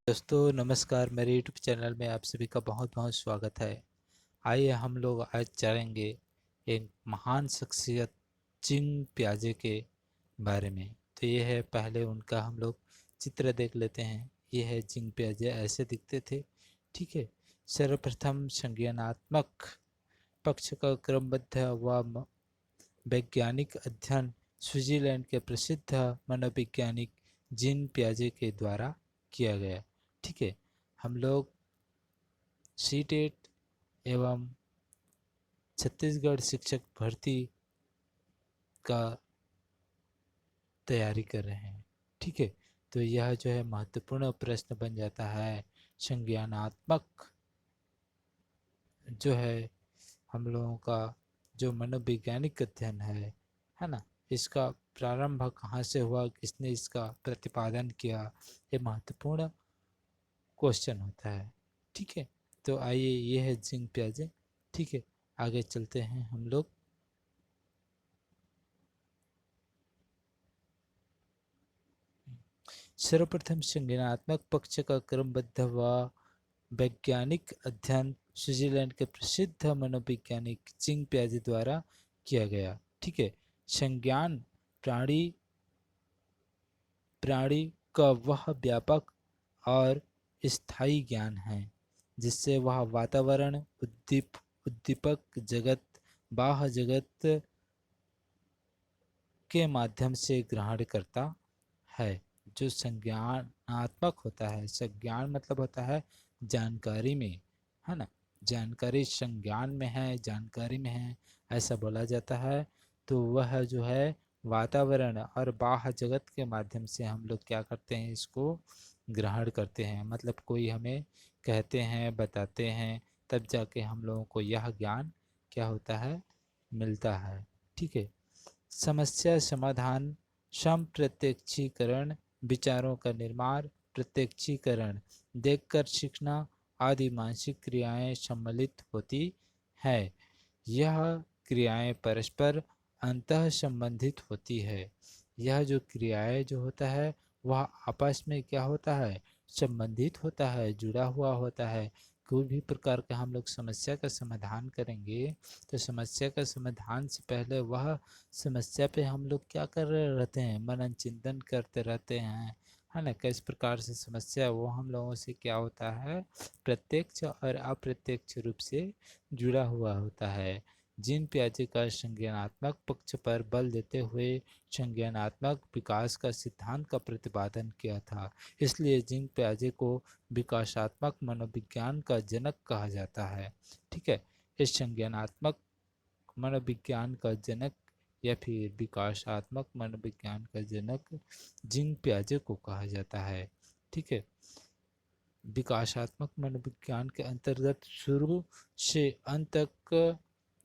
दोस्तों नमस्कार, मेरे यूट्यूब चैनल में आप सभी का बहुत बहुत स्वागत है। आइए हम लोग आज जानेंगे एक महान शख्सियत चिंग प्याजे के बारे में। तो ये है, पहले उनका हम लोग चित्र देख लेते हैं। ये है चिंग प्याजे, ऐसे दिखते थे। ठीक है। सर्वप्रथम संज्ञानात्मक पक्ष का क्रमबद्ध व वैज्ञानिक अध्ययन स्विट्जरलैंड के प्रसिद्ध मनोवैज्ञानिक जीन प्याजे के द्वारा किया गया। ठीक है। हम लोग सीटेट एवं छत्तीसगढ़ शिक्षक भर्ती का तैयारी कर रहे हैं। ठीक है। तो यह जो है महत्वपूर्ण प्रश्न बन जाता है। संज्ञानात्मक जो है हम लोगों का जो मनोवैज्ञानिक अध्ययन है ना, इसका प्रारंभ कहाँ से हुआ, किसने इसका प्रतिपादन किया, ये महत्वपूर्ण क्वेश्चन होता है। ठीक है। तो आइए, ये है जिंग प्याजे। ठीक है। आगे चलते हैं हम लोग। सर्वप्रथम संज्ञानात्मक पक्ष का क्रमबद्ध व वैज्ञानिक अध्ययन स्विट्जरलैंड के प्रसिद्ध मनोवैज्ञानिक जिंग प्याजे द्वारा किया गया। ठीक है। संज्ञान प्राणी प्राणी का वह व्यापक और स्थायी ज्ञान है जिससे वह वातावरण, उद्दीपक जगत, बाह्य जगत के माध्यम से ग्रहण करता है। जो संज्ञानात्मक होता है, संज्ञान मतलब होता है जानकारी में, है ना। जानकारी संज्ञान में है, जानकारी में है, ऐसा बोला जाता है। तो वह जो है वातावरण और बाह्य जगत के माध्यम से हम लोग क्या करते हैं, इसको ग्रहण करते हैं। मतलब कोई हमें कहते हैं, बताते हैं, तब जाके हम लोगों को यह ज्ञान क्या होता है, मिलता है। ठीक है। समस्या समाधान, संप्रत्यक्षीकरण, विचारों का निर्माण, प्रत्यक्षीकरण, देखकर सीखना आदि मानसिक क्रियाएं सम्मिलित होती है। यह क्रियाएं परस्पर अंतः संबंधित होती है। यह जो क्रियाएं जो होता है वह आपस में क्या होता है, संबंधित होता है, जुड़ा हुआ होता है। कोई भी प्रकार का हम लोग समस्या का समाधान करेंगे तो समस्या का समाधान से पहले वह समस्या पे हम लोग क्या कर रहे रहते हैं, मनन चिंतन करते रहते हैं, है ना। किस प्रकार से समस्या वो हम लोगों से क्या होता है, प्रत्यक्ष और अप्रत्यक्ष रूप से जुड़ा हुआ होता है। जीन प्याजे का संज्ञानात्मक पक्ष पर बल देते हुए संज्ञानात्मक विकास का सिद्धांत का प्रतिपादन किया था। इसलिए जीन प्याजे को विकासात्मक मनोविज्ञान का जनक कहा जाता है। ठीक है। इस संज्ञानात्मक मनोविज्ञान का जनक या फिर विकासात्मक मनोविज्ञान का जनक जिंग प्याजे को कहा जाता है। ठीक है। विकासात्मक मनोविज्ञान के अंतर्गत शुरू से अंत तक,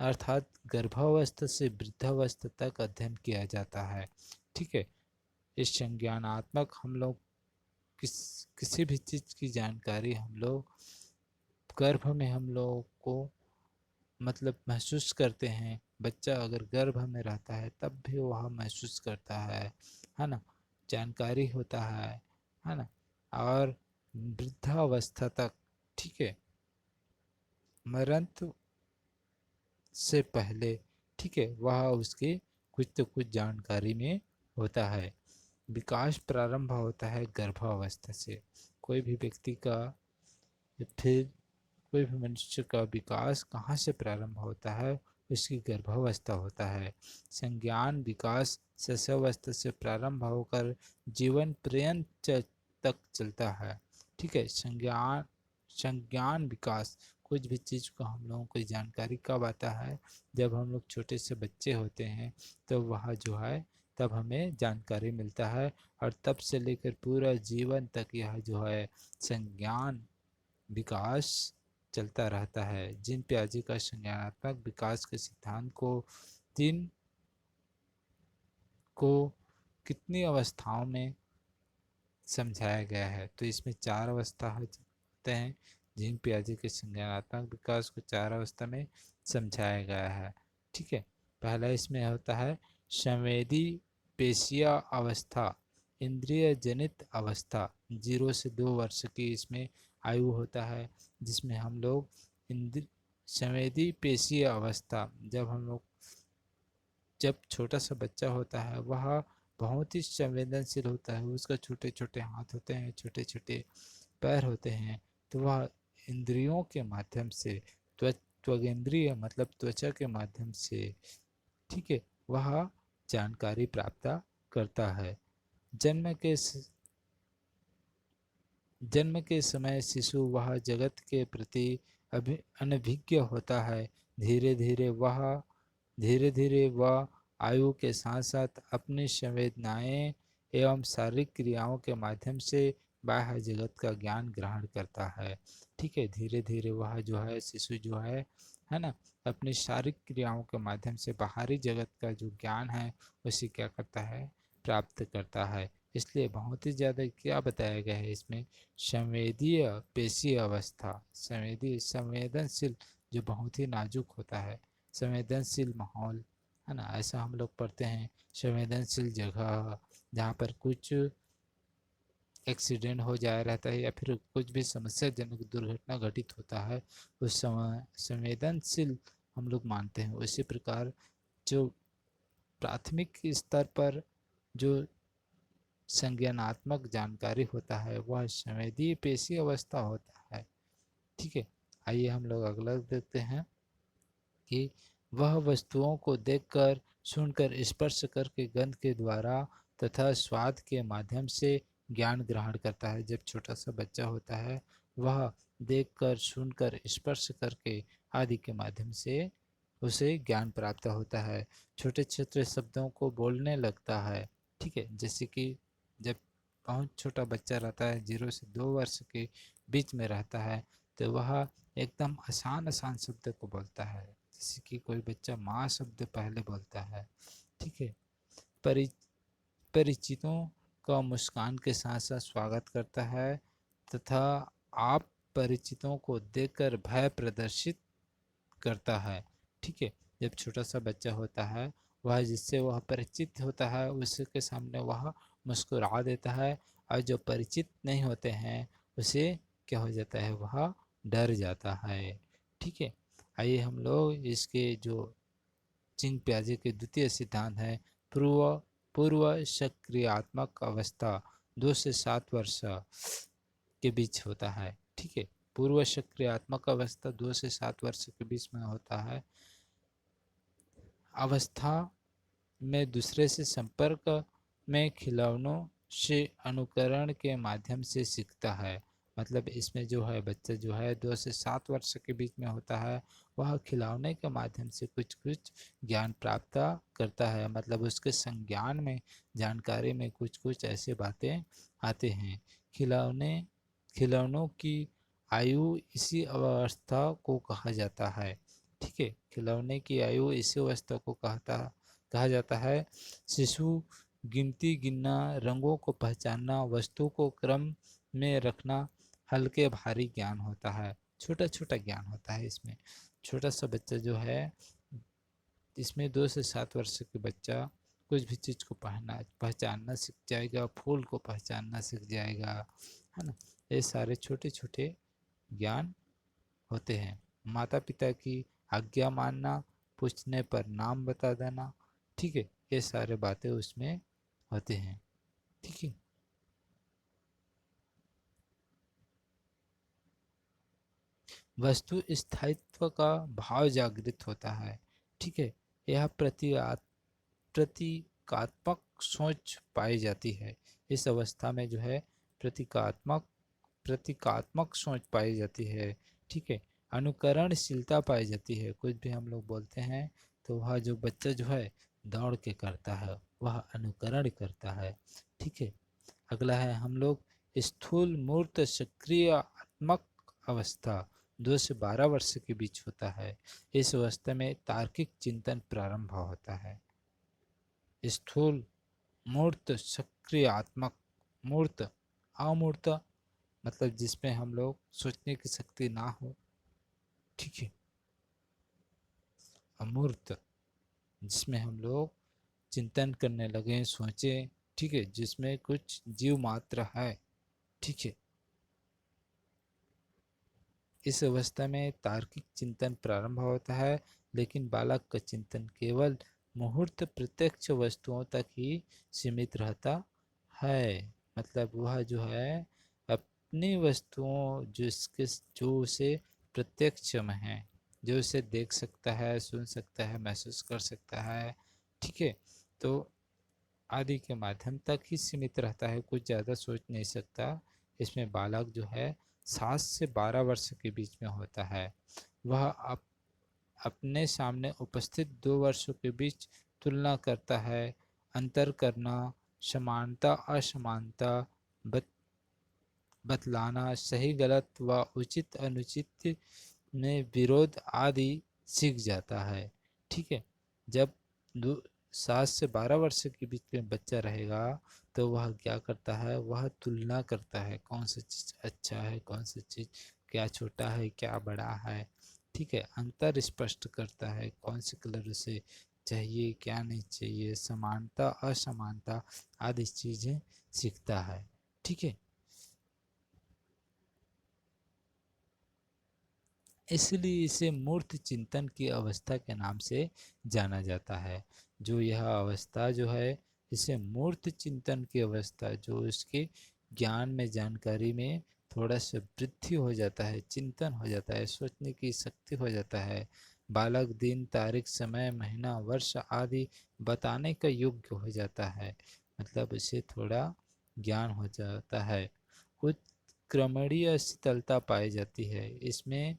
अर्थात गर्भावस्था से वृद्धावस्था तक अध्ययन किया जाता है। ठीक है। इस संज्ञानात्मक हम लोग किसी भी चीज़ की जानकारी हम लोग गर्भ में हम लोगों को मतलब महसूस करते हैं। बच्चा अगर गर्भ में रहता है तब भी वह महसूस करता है ना। जानकारी होता है ना। और वृद्धावस्था तक, ठीक है, मरण से पहले, ठीक है, वह उसके कुछ तो कुछ जानकारी में होता है। विकास प्रारंभ होता है गर्भावस्था से। कोई भी व्यक्ति का फिर कोई भी मनुष्य का विकास कहाँ से प्रारंभ होता है, उसकी गर्भावस्था होता है। संज्ञान विकास शिशुअवस्था से प्रारंभ होकर जीवन पर्यंत तक चलता है। ठीक है। संज्ञान संज्ञान विकास, कुछ भी चीज़ को हम लोगों को जानकारी कब आता है, जब हम लोग छोटे से बच्चे होते हैं तो वह जो है तब हमें जानकारी मिलता है। और तब से लेकर पूरा जीवन तक यह जो है संज्ञान विकास चलता रहता है। जिन प्याजे का संज्ञानात्मक विकास के सिद्धांत को तीन को कितनी अवस्थाओं में समझाया गया है, तो इसमें चार अवस्था होते हैं। जिन प्याजे के संज्ञानात्मक विकास को चार अवस्था में समझाया गया है। ठीक है। पहला इसमें होता है संवेदी पेशिया अवस्था, इंद्रिय जनित अवस्था, 0 से 2 वर्ष की इसमें आयु होता है, जिसमें हम लोग इंद्र संवेदी पेशीय अवस्था, जब छोटा सा बच्चा होता है वह बहुत ही संवेदनशील होता है। उसका छोटे छोटे हाथ होते हैं, छोटे छोटे पैर होते हैं, तो वह इंद्रियों के माध्यम से त्वगेंद्रिय मतलब त्वचा के माध्यम से, ठीक है, वह जानकारी प्राप्त करता है। जन्म के जन्म के समय शिशु वह जगत के प्रति अनभिज्ञ होता है। धीरे धीरे वह आयु के साथ साथ अपनी संवेदनाएं एवं शारीरिक क्रियाओं के माध्यम से बाह्य जगत का ज्ञान ग्रहण करता है। ठीक है, धीरे धीरे वह जो है शिशु जो है ना, अपनी शारीरिक क्रियाओं के माध्यम से बाहरी जगत का जो ज्ञान है उसे क्या करता है, प्राप्त करता है। इसलिए बहुत ही ज़्यादा क्या बताया गया है इसमें, संवेदीय पेशीय अवस्था, संवेदनशील, जो बहुत ही नाजुक होता है, संवेदनशील माहौल, है ना, ऐसा हम लोग पढ़ते हैं। संवेदनशील जगह जहाँ पर कुछ एक्सीडेंट हो जाया रहता है या फिर कुछ भी समस्याजनक दुर्घटना घटित होता है, उस समय संवेदनशील हम लोग मानते हैं। उसी प्रकार जो प्राथमिक स्तर पर जो संज्ञानात्मक जानकारी होता है वह संवेदीय पेशी अवस्था होता है। ठीक है, आइए हम लोग अगला देखते हैं कि वह वस्तुओं को देखकर, सुनकर, स्पर्श करके, गंध के द्वारा तथा स्वाद के माध्यम से ज्ञान ग्रहण करता है। जब छोटा सा बच्चा होता है वह देखकर, सुनकर, स्पर्श करके आदि के माध्यम से उसे ज्ञान प्राप्त होता है। छोटे छोटे शब्दों को बोलने लगता है। ठीक है, जैसे कि जब बहुत छोटा बच्चा रहता है, 0 से 2 वर्ष के बीच में रहता है, तो वह एकदम आसान आसान शब्द को बोलता है। जैसे कि कोई बच्चा माँ शब्द पहले बोलता है। ठीक है, परि परिचितों का मुस्कान के साथ साथ स्वागत करता है तथा आप परिचितों को देखकर भय प्रदर्शित करता है। ठीक है, जब छोटा सा बच्चा होता है वह जिससे वह परिचित होता है उसके सामने वह मुस्कुरा देता है, और जो परिचित नहीं होते हैं उसे क्या हो जाता है, वह डर जाता है। ठीक है, आइए हम लोग इसके जो चिंग प्याजे के द्वितीय सिद्धांत है, पूर्व पूर्व सक्रियात्मक अवस्था 2 से 7 वर्ष के बीच होता है। ठीक है, पूर्व सक्रियात्मक अवस्था 2 से 7 वर्ष के बीच में होता है। अवस्था में दूसरे से संपर्क में खिलौनों से अनुकरण के माध्यम से सीखता है। मतलब इसमें जो है बच्चा जो है 2 से 7 वर्ष के बीच में होता है, वह खिलौने के माध्यम से कुछ कुछ ज्ञान प्राप्त करता है। मतलब उसके संज्ञान में, जानकारी में कुछ कुछ ऐसे बातें आते हैं। खिलौनों की आयु इसी अवस्था को कहा जाता है। ठीक है, खिलौने की आयु इसी अवस्था को कहा जाता है। शिशु गिनती गिनना, रंगों को पहचानना, वस्तु को क्रम में रखना, हल्के भारी ज्ञान होता है। छोटा छोटा ज्ञान होता है इसमें। छोटा सा बच्चा जो है इसमें 2 से 7 वर्ष के बच्चा कुछ भी चीज़ को पहचानना सीख जाएगा, फूल को पहचानना सीख जाएगा, है ना। ये सारे छोटे छोटे ज्ञान होते हैं। माता पिता की आज्ञा मानना, पूछने पर नाम बता देना, ठीक है, ये सारे बातें उसमें होते हैं। ठीक है, वस्तु स्थायित्व का भाव जागृत होता है। ठीक है, यह प्रतीकात्मक सोच पाई जाती है। इस अवस्था में जो है प्रतीकात्मक सोच पाई जाती है। ठीक है, अनुकरणशीलता पाई जाती है। कुछ भी हम लोग बोलते हैं तो वह जो बच्चा जो है दौड़ के करता है, वह अनुकरण करता है। ठीक है, अगला है हम लोग स्थूल मूर्त सक्रियात्मक अवस्था 2 से 12 वर्ष के बीच होता है। इस अवस्था में तार्किक चिंतन प्रारंभ होता है। स्थूल मूर्त सक्रियात्मक, मूर्त अमूर्त मतलब जिसमें हम लोग सोचने की शक्ति ना हो। ठीक है, अमूर्त जिसमें हम लोग चिंतन करने लगे, सोचें, ठीक है, जिसमें कुछ जीव मात्र है। ठीक है। इस अवस्था में तार्किक चिंतन प्रारंभ होता है, लेकिन बालक का चिंतन केवल मुहूर्त प्रत्यक्ष वस्तुओं तक ही सीमित रहता है। मतलब वह जो है अपनी वस्तुओं जो उसे प्रत्यक्ष में है, जो उसे देख सकता है, सुन सकता है, महसूस कर सकता है, ठीक है, तो आदि के माध्यम तक ही सीमित रहता है, कुछ ज़्यादा सोच नहीं सकता। इसमें बालक जो है 7 से 12 वर्ष के बीच में होता है। वह अपने सामने उपस्थित दो वर्षों के बीच तुलना करता है, अंतर करना, समानता असमानता बतलाना, सही गलत व उचित अनुचित में विरोध आदि सीख जाता है। ठीक है। जब 7 से 12 वर्ष के बीच में बच्चा रहेगा तो वह क्या करता है, वह तुलना करता है, कौन सी चीज़ अच्छा है, कौन सी चीज़ क्या छोटा है, क्या बड़ा है। ठीक है। अंतर स्पष्ट करता है, कौन से कलर उसे चाहिए, क्या नहीं चाहिए, समानता असमानता आदि चीज़ें सीखता है। ठीक है। इसलिए इसे मूर्त चिंतन की अवस्था के नाम से जाना जाता है। जो यह अवस्था जो है, इसे मूर्त चिंतन की अवस्था, जो इसके ज्ञान में, जानकारी में थोड़ा सा वृद्धि हो जाता है, चिंतन हो जाता है, सोचने की शक्ति हो जाता है। बालक दिन, तारीख, समय, महीना, वर्ष आदि बताने का योग्य हो जाता है। मतलब इसे थोड़ा ज्ञान हो जाता है। उत्क्रमणीय शीतलता पाई जाती है। इसमें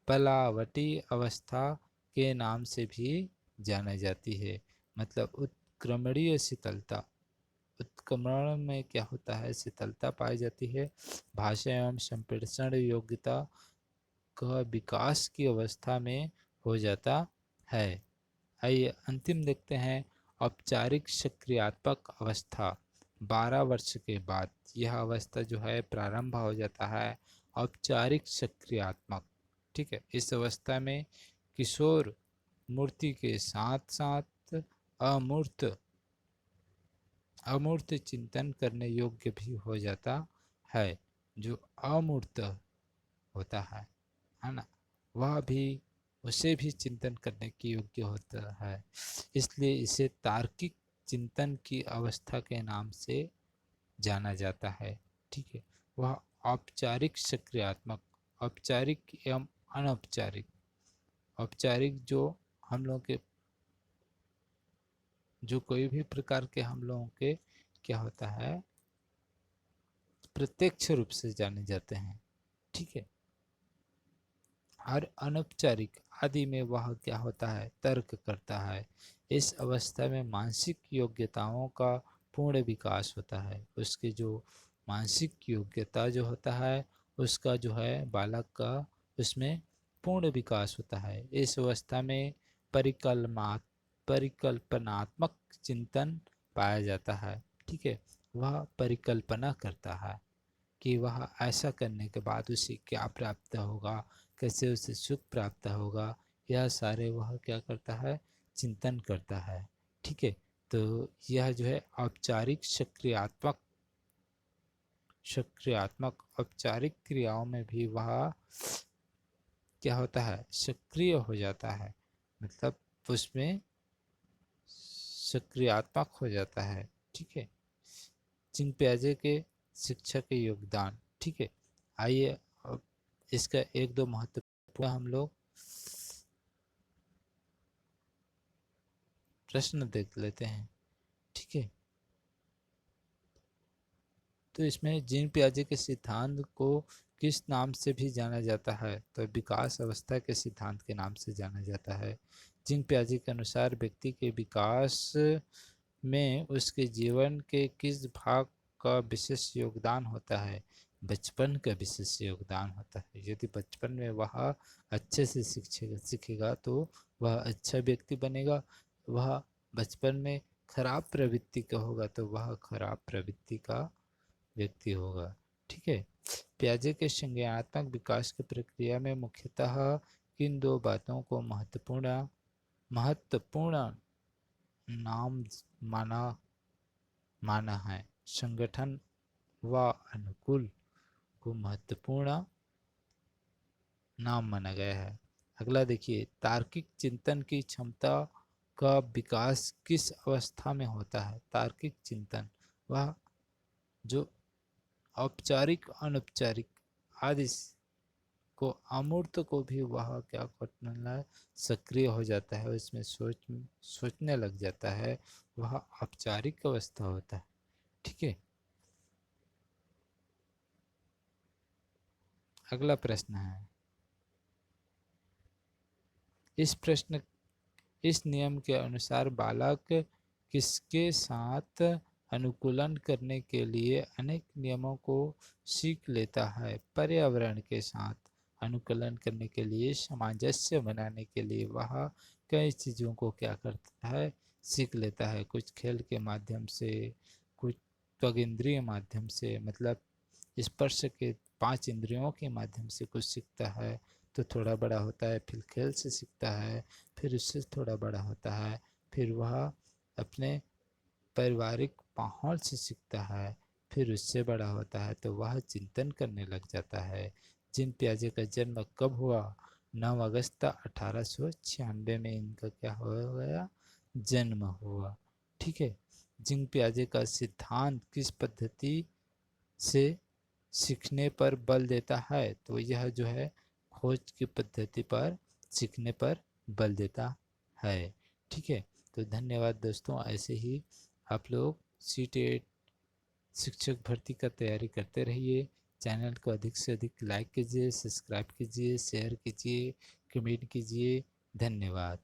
पलावटी अवस्था के नाम से भी जानी जाती है। मतलब उत्क्रमणीय शीतलता, उत्क्रमण में क्या होता है, शीतलता पाई जाती है। भाषा एवं संप्रेषण योग्यता का विकास की अवस्था में हो जाता है। आइए अंतिम देखते हैं, औपचारिक सक्रियात्मक अवस्था। 12 वर्ष के बाद यह अवस्था जो है प्रारंभ हो जाता है, औपचारिक सक्रियात्मक। ठीक है। इस अवस्था में किशोर मूर्ति के साथ साथ अमूर्त अमूर्त चिंतन करने योग्य भी हो जाता है। जो अमूर्त होता है ना, वह भी, उसे भी चिंतन करने के योग्य होता है। इसलिए इसे तार्किक चिंतन की अवस्था के नाम से जाना जाता है। ठीक है। वह औपचारिक सक्रियात्मक, औपचारिक एवं अनौपचारिक। औपचारिक जो हम लोगों के, जो कोई भी प्रकार के हम लोगों के क्या होता है, प्रत्यक्ष रूप से जाने जाते हैं। ठीक है। और अनौपचारिक आदि में वह क्या होता है, तर्क करता है। इस अवस्था में मानसिक योग्यताओं का पूर्ण विकास होता है। उसकी जो मानसिक योग्यता जो होता है, उसका जो है बालक का, उसमें पूर्ण विकास होता है। इस अवस्था में परिकल्पनात्मक चिंतन पाया जाता है। ठीक है। वह परिकल्पना करता है कि वह ऐसा करने के बाद उसे क्या प्राप्त होगा, कैसे उसे सुख प्राप्त होगा, यह सारे वह क्या करता है, चिंतन करता है। ठीक है। तो यह जो है औपचारिक सक्रियात्मक औपचारिक क्रियाओं में भी वह क्या होता है, सक्रिय हो जाता है। मतलब उसमें सक्रियात्मक हो जाता है। ठीक है। चिंग प्याजे के शिक्षा के योगदान। ठीक है। आइए अब इसका एक दो महत्वपूर्ण हम लोग प्रश्न देख लेते हैं। ठीक है। तो इसमें जीन पियाजे के सिद्धांत को किस नाम से भी जाना जाता है, तो विकास अवस्था के सिद्धांत के नाम से जाना जाता है। जीन पियाजे के अनुसार व्यक्ति के विकास में उसके जीवन के किस भाग का विशेष योगदान होता है, बचपन का विशेष योगदान होता है। यदि बचपन में वह अच्छे से सीखेगा तो वह अच्छा व्यक्ति बनेगा। वह बचपन में खराब प्रवृत्ति का होगा तो वह खराब प्रवृत्ति का व्यक्ति होगा। ठीक है। प्याजे के संज्ञानात्मक विकास की प्रक्रिया में मुख्यतः किन दो बातों को महत्वपूर्ण महत्वपूर्ण नाम माना माना है, संगठन व अनुकूल को महत्वपूर्ण नाम माना गया है। अगला देखिए, तार्किक चिंतन की क्षमता का विकास किस अवस्था में होता है? तार्किक चिंतन वह जो औपचारिक अनौपचारिक आदि को अमूर्त को भी वह क्या करना है, सक्रिय हो जाता है, उसमें सोचने लग जाता है, वह औपचारिक अवस्था होता है। ठीक है। अगला प्रश्न है, इस नियम के अनुसार बालक किसके साथ अनुकूलन करने के लिए अनेक नियमों को सीख लेता है? पर्यावरण के साथ अनुकूलन करने के लिए, सामंजस्य बनाने के लिए वह कई चीज़ों को क्या करता है, सीख लेता है। कुछ खेल के माध्यम से, कुछ त्वगिंद्रिय माध्यम से, मतलब स्पर्श के 5 इंद्रियों के माध्यम से कुछ सीखता है, तो थोड़ा बड़ा होता है, फिर खेल से सीखता है, फिर उससे थोड़ा बड़ा होता है, फिर वह अपने पारिवारिक माहौल से सीखता है, फिर उससे बड़ा होता है तो वह चिंतन करने लग जाता है। जिन प्याजे का जन्म कब हुआ? 9 अगस्त 1896 में इनका क्या हो गया, जन्म हुआ। ठीक है। जिन प्याजे का सिद्धांत किस पद्धति से सीखने पर बल देता है? तो यह जो है खोज की पद्धति पर सीखने पर बल देता है। ठीक है। तो धन्यवाद दोस्तों, ऐसे ही आप लोग सीटेट शिक्षक भर्ती का तैयारी करते रहिए। चैनल को अधिक से अधिक लाइक कीजिए, सब्सक्राइब कीजिए, शेयर कीजिए, कमेंट कीजिए। धन्यवाद।